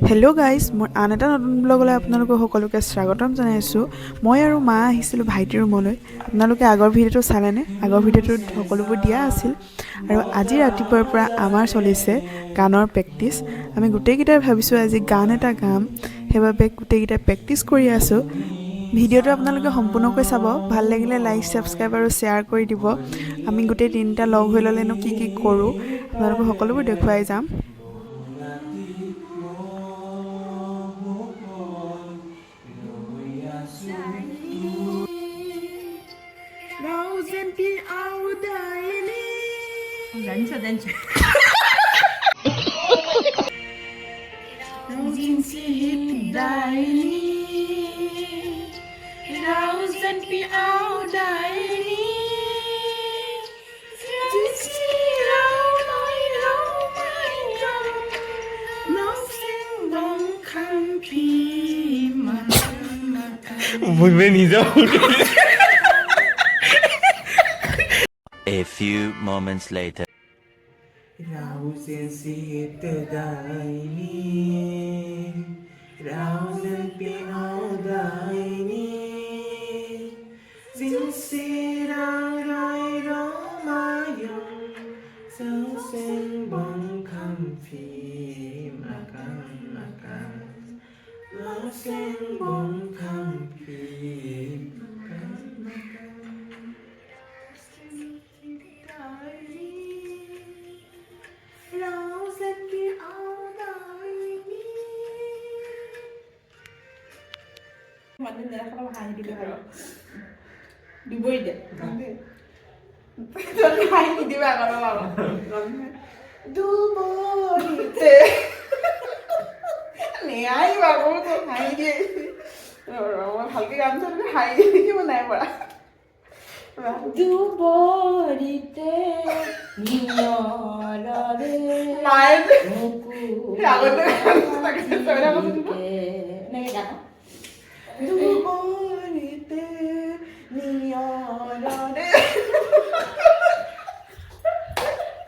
Hello' guys, মোৰ আন এটা নতুন ব্লগলৈ আপোনালোকক সকলোকে স্বাগতম জনাইছোঁ। মই আৰু মা আহিছিলোঁ ভাইটিৰ ৰুমলৈ। আপোনালোকে আগৰ ভিডিঅ'টো চালেনে? আগৰ ভিডিঅ'টোত সকলোবোৰ দিয়া আছিল। আৰু আজি ৰাতিপুৱাৰ পৰা আমাৰ চলিছে গানৰ প্ৰেক্টিচ। আমি গোটেইকেইটাই ভাবিছোঁ আজি গান এটা গাম, সেইবাবে গোটেইকেইটাই প্ৰেক্টিচ কৰি আছোঁ। ভিডিঅ'টো আপোনালোকে সম্পূৰ্ণকৈ চাব। ভাল লাগিলে লাইক, ছাবস্ক্ৰাইব আৰু শ্বেয়াৰ কৰি দিব। আমি গোটেই তিনিটা লগ হৈ ল'লেনো কি কি কৰোঁ আপোনালোকক সকলোবোৰ দেখুৱাই যাম। A few moments later. ভালকে গান চালে হাঁহি দেখিব নাই পৰা দুবৰিতে নিয়ৰৰে দুবৰিতে নিয়ৰৰে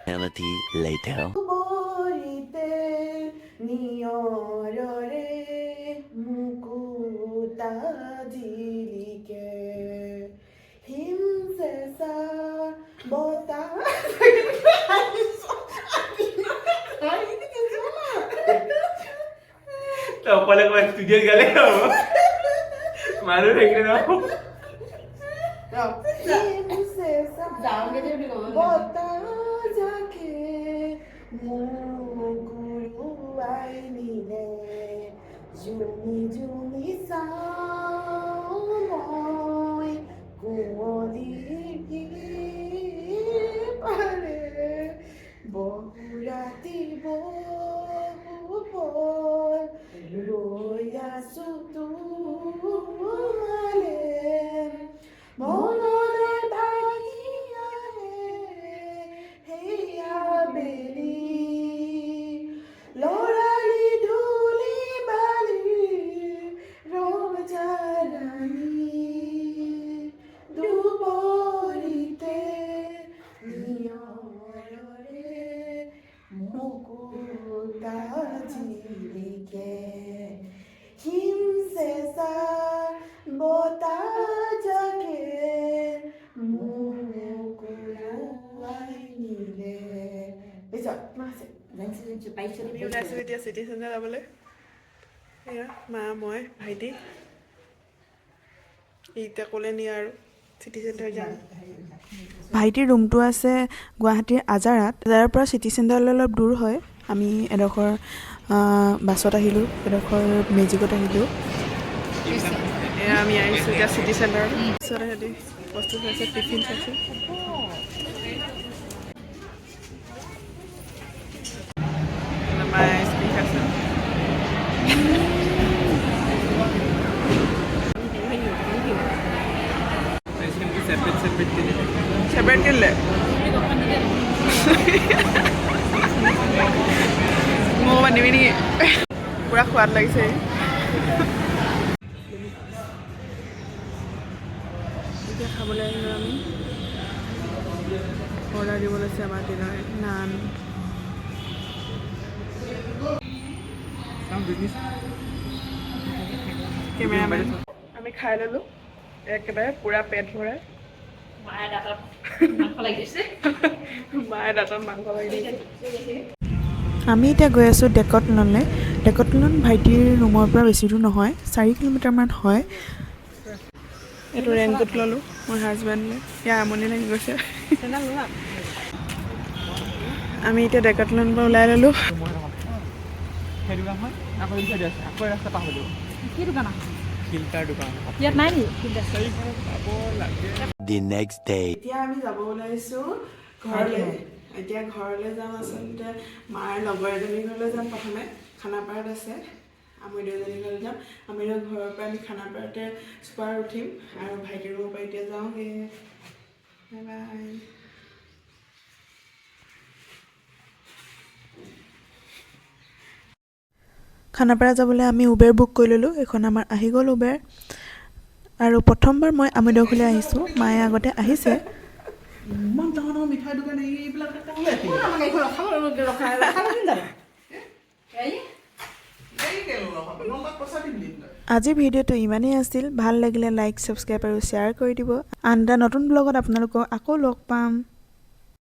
Reality later. দুবৰিতে নিয়ৰৰে মুকুতা জিলিকে হিম চেঁচা বতাহ অকলে অকলে ষ্টুডিঅ'ত গালে হ'ব মানুহ থাকিলে নহ'ব হিম চেঁচা বতাহ জাকে মুকুৰুৱাই নিলে জুমি জুমি চাওঁ মই কুঁৱলীৰ পাৰে বহু ৰাতি বহু পল ৰৈ আছো তোমালে মনলে ভাহি আহে সেয়া বেলি লৰালি ধূলি বালি ৰজাৰাণী দুবৰিতে নিয়ৰৰে মুকুতা জিলিকে হিম চেঁচা বতাহ জাকে মুকুৰুৱাই নিলে। ওলাইছোঁ এতিয়া চিটি চেণ্টাৰ যাবলৈ। এয়া মা, মই, ভাইটি এতিয়া ক'লে নিয়ে আৰু চিটি চেণ্টাৰ যাম। ভাইটিৰ ৰুমটো আছে গুৱাহাটীৰ আজাৰাত। আজাৰাৰ পৰা চিটি চেণ্টাৰলৈ অলপ দূৰ হয়। আমি এডোখৰ বাছত আহিলোঁ, এডোখৰ মেজিকত আহিলোঁ। এয়া আমি আহিছোঁ এতিয়া চিটি চেণ্টাৰত। পিছত সিহঁতি বস্তু চাইছে, টিফিন চাইছে। মায়ে আইচক্ৰীম খাইছে। সেপাৰেট কিনিলে ময়ো বান্ধিবি নেকি? পুৰা সোৱাদ লাগিছে। এতিয়া খাবলৈ আহিলোঁ আমি। অৰ্ডাৰ দিব লৈছে আমাৰ দিনৰ নান। কেমেৰামেন আমি খাই ল'লোঁ একেবাৰে পূৰা পেট ভৰাই মায়ে দাঁতত মাংস লাগি দিছে আমি এতিয়া গৈ আছোঁ ডেকটলনলৈ ডেকটলন ভাইটিৰ ৰুমৰ পৰা বেছি দূৰ নহয় 4 কিলোমিটাৰমান হয় এইটো ৰেইনকোট ল'লোঁ মোৰ হাজবেণ্ডলৈ ইয়াৰ আমনি লাগি গৈছে আমি এতিয়া ডেকটলনৰ পৰা ওলাই ল'লোঁ The next day. এতিয়া আমি যাব ওলাইছোঁ ঘৰলৈ এতিয়া ঘৰলৈ যাম আচলতে মাৰ লগৰ এজনীৰ ঘৰলৈ যাম প্ৰথমে খানাপাৰাত আছে আমিদেউ এজনীৰ ঘৰলৈ যাম আমিদেউ ঘৰৰ পৰা আমি খানাপাৰাতে চুপাৰ উঠিম আৰু ভাইটিৰ ৰুমৰ পৰা এতিয়া যাওঁগৈ বাই বাই খানাপাৰা যাবলৈ আমি উবেৰ বুক কৰি ল'লোঁ এইখন আমাৰ আহি গ'ল উবেৰ আৰু প্ৰথমবাৰ মই আমিদেউ ঘৰলৈ আহিছোঁ মায়ে আগতে আহিছে ইমান ডাঙৰ ডাঙৰ মিঠাই দোকান এইবিলাক আজি ভিডিঅ'টো ইমানেই আছিল ভাল লাগিলে লাইক ছাবস্ক্ৰাইব আৰু শ্বেয়াৰ কৰি দিব আন এটা নতুন ব্লগত আপোনালোকক আকৌ লগ পাম